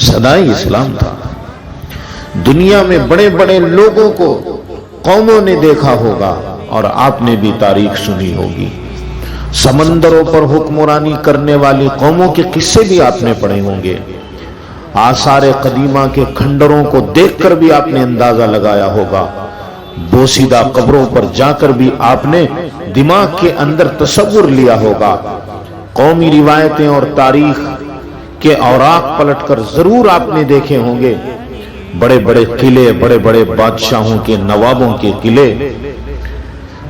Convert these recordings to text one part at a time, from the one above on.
सदाई इस्लाम था। दुनिया में बड़े बड़े लोगों को कौमों ने देखा होगा और आपने भी तारीख सुनी होगी। समंदरों पर हुक्मरानी करने वाली कौमों के किस्से भी आपने पढ़े होंगे। आसारे कदीमा के खंडरों को देखकर भी आपने अंदाजा लगाया होगा। बोसीदा कब्रों पर जाकर भी आपने दिमाग के अंदर तसव्वुर लिया होगा। कौमी रिवायतें और तारीख के औराक पलटकर जरूर आपने देखे होंगे। बड़े बड़े किले, बड़े बड़े बादशाहों के, नवाबों के किले,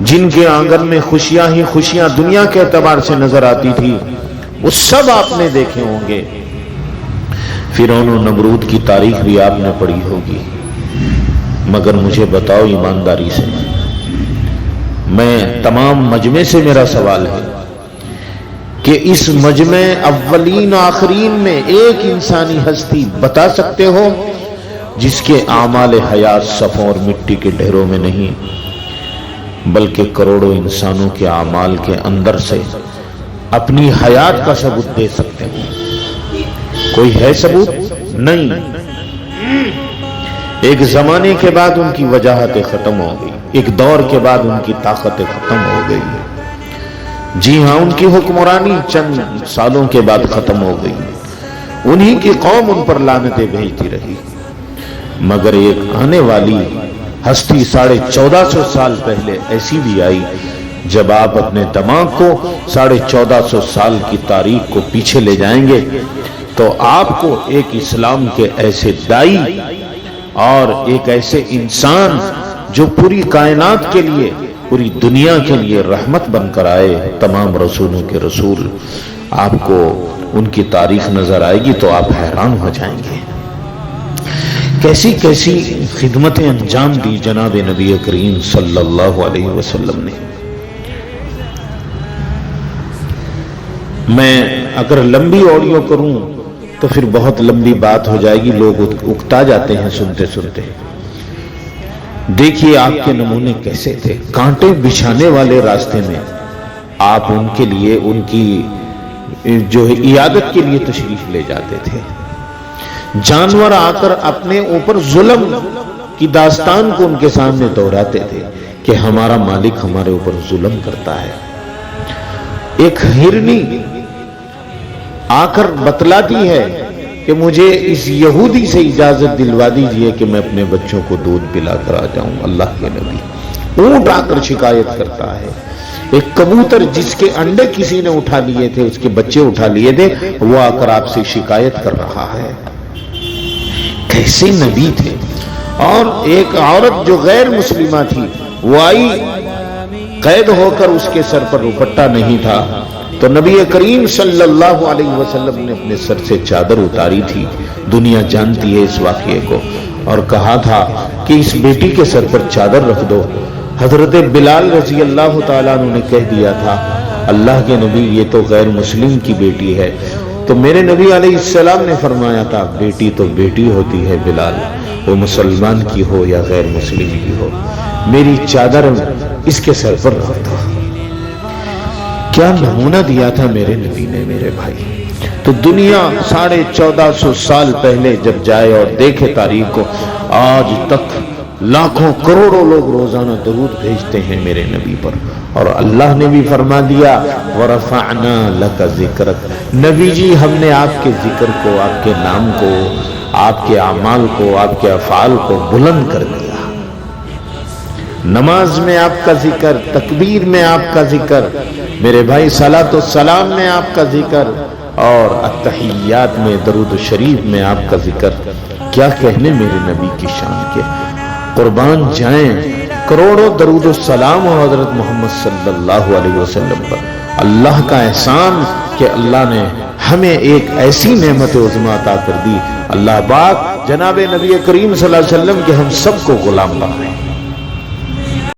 जिनके आंगन में खुशियां ही खुशियां दुनिया के एतबार से नजर आती थी, वो सब आपने देखे होंगे। फिरौन और नमरूद की तारीख भी आपने पढ़ी होगी। मगर मुझे बताओ ईमानदारी से, मैं तमाम मजमे से मेरा सवाल है कि इस मजमे अव्वलीन आखरीन में एक इंसानी हस्ती बता सकते हो जिसके आमाल हयात सफ़ों और मिट्टी के ढेरों में नहीं, बल्कि करोड़ों इंसानों के आमाल के अंदर से अपनी हयात का सबूत दे सकते हो? कोई है सबूत? नहीं। एक जमाने के बाद उनकी वजाहतें खत्म हो गई, एक दौर के बाद उनकी ताकतें खत्म हो गई। जी हां, उनकी हुक्मरानी चंद सालों के बाद खत्म हो गई। उन्हीं की कौम उन पर लानतें भेजती रही। मगर एक आने वाली हस्ती 1450 साल पहले ऐसी भी आई जब आप अपने दिमाग को 1450 साल की तारीख को पीछे ले जाएंगे तो आपको एक इस्लाम के ऐसे दाई और एक ऐसे इंसान जो पूरी कायनात के लिए, पूरी दुनिया के लिए रहमत बनकर आए, तमाम रसूलों के रसूल, आपको उनकी तारीख नजर आएगी तो आप हैरान हो जाएंगे। कैसी कैसी खिदमतें अंजाम दी जनाब नबी करीम सल्लल्लाहु अलैहि वसल्लम ने। मैं अगर लंबी ऑडियो करूं तो फिर बहुत लंबी बात हो जाएगी, लोग उकता जाते हैं सुनते सुनते। देखिए आपके नमूने कैसे थे। कांटे बिछाने वाले रास्ते में आप उनके लिए, उनकी जो है इयादत के लिए तशरीफ ले जाते थे। जानवर आकर अपने ऊपर जुल्म की दास्तान को उनके सामने दोहराते थे कि हमारा मालिक हमारे ऊपर जुल्म करता है। एक हिरनी आकर बतलाती है कि मुझे इस यहूदी से इजाजत दिलवा दीजिए कि मैं अपने बच्चों को दूध पिलाकर आ जाऊं। अल्लाह के नबी। ऊंट आकर शिकायत करता है। एक कबूतर जिसके अंडे किसी ने उठा लिए थे, उसके बच्चे उठा लिए थे, वो आकर आपसे शिकायत कर रहा है। कैसे नबी थे। और एक औरत जो गैर मुस्लिमा थी वो आई, कैद होकर उसके सर पर दुपट्टा नहीं था, तो नबी करीम सल्लल्लाहु अलैहि वसल्लम ने अपने सर से चादर उतारी थी। दुनिया जानती है इस वाक़ये को। और कहा था कि इस बेटी के सर पर चादर रख दो। हजरत बिलाल रजी अल्लाह तआला अन्हु ने कह दिया था, अल्लाह के नबी ये तो गैर मुस्लिम की बेटी है। तो मेरे नबी अलैहिस्सलाम ने फरमाया था, बेटी तो बेटी होती है बिलाल, वो मुसलमान की हो या गैर मुस्लिम की हो, मेरी चादर इसके सर पर रख दो। क्या नमूना दिया था मेरे नबी ने मेरे भाई। तो दुनिया 1450 साल पहले जब जाए और देखे तारीख को, आज तक लाखों करोड़ों लोग रोजाना दरूद भेजते हैं मेरे नबी पर। और अल्लाह ने भी फरमा दिया, वरफ़अना लका ज़िक्रक, नबी जी हमने आपके जिक्र को, आपके नाम को, आपके अमाल को, आपके अफ़ाल को बुलंद कर दिया। नमाज में आपका जिक्र, तकबीर में आपका जिक्र, मेरे भाई सलात व सलाम में आपका जिक्र, और अत्तहियात में, दरूद शरीफ में आपका जिक्र। क्या कहने मेरे नबी की शान के। कुर्बान जाएं करोड़ों दरूद सलाम हो हजरत मोहम्मद सल्लल्लाहु अलैहि वसल्लम पर। अल्लाह का एहसान कि अल्लाह ने हमें एक ऐसी नेमत उज़्मा अता कर दी। अल्लाह पाक जनाब नबी करीम सल्लल्लाहु अलैहि वसल्लम के हम सबको गुलाम बनाए।